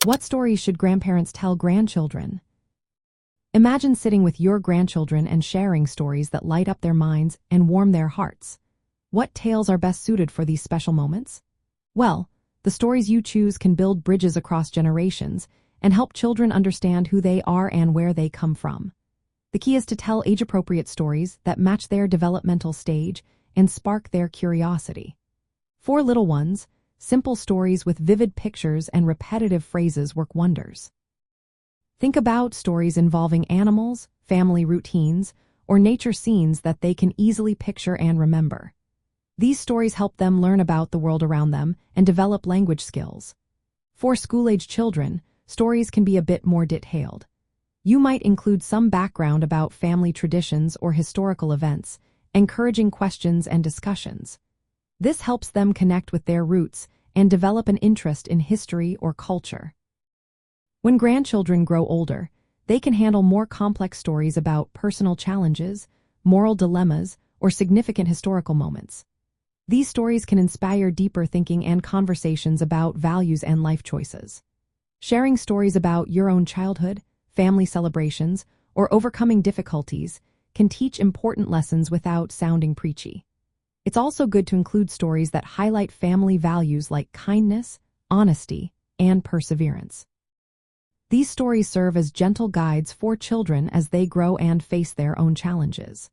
What stories should grandparents tell grandchildren? Imagine sitting with your grandchildren and sharing stories that light up their minds and warm their hearts. What tales are best suited for these special moments? Well, the stories you choose can build bridges across generations and help children understand who they are and where they come from. The key is to tell age-appropriate stories that match their developmental stage and spark their curiosity. For little ones, simple stories with vivid pictures and repetitive phrases work wonders. Think about stories involving animals, family routines, or nature scenes that they can easily picture and remember. These stories help them learn about the world around them and develop language skills. For school-age children, stories can be a bit more detailed. You might include some background about family traditions or historical events, encouraging questions and discussions. This helps them connect with their roots and develop an interest in history or culture. When grandchildren grow older, they can handle more complex stories about personal challenges, moral dilemmas, or significant historical moments. These stories can inspire deeper thinking and conversations about values and life choices. Sharing stories about your own childhood, family celebrations, or overcoming difficulties can teach important lessons without sounding preachy. It's also good to include stories that highlight family values like kindness, honesty, and perseverance. These stories serve as gentle guides for children as they grow and face their own challenges.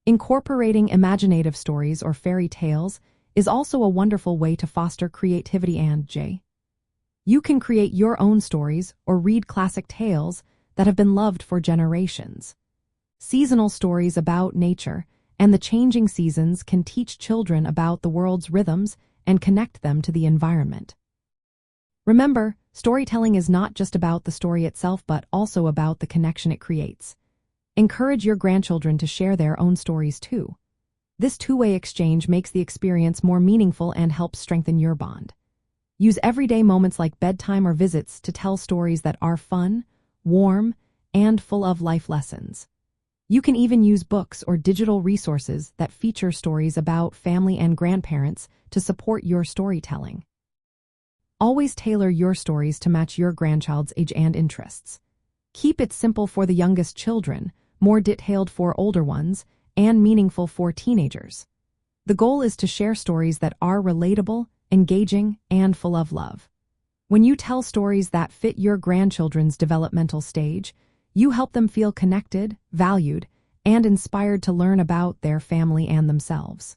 Incorporating imaginative stories or fairy tales is also a wonderful way to foster creativity and joy. You can create your own stories or read classic tales that have been loved for generations. Seasonal stories about nature and the changing seasons can teach children about the world's rhythms and connect them to the environment. Remember, storytelling is not just about the story itself but also about the connection it creates. Encourage your grandchildren to share their own stories too. This two-way exchange makes the experience more meaningful and helps strengthen your bond. Use everyday moments like bedtime or visits to tell stories that are fun, warm, and full of life lessons. You can even use books or digital resources that feature stories about family and grandparents to support your storytelling. Always tailor your stories to match your grandchild's age and interests. Keep it simple for the youngest children, more detailed for older ones, and meaningful for teenagers. The goal is to share stories that are relatable, engaging, and full of love. When you tell stories that fit your grandchildren's developmental stage, you help them feel connected, valued, and inspired to learn about their family and themselves.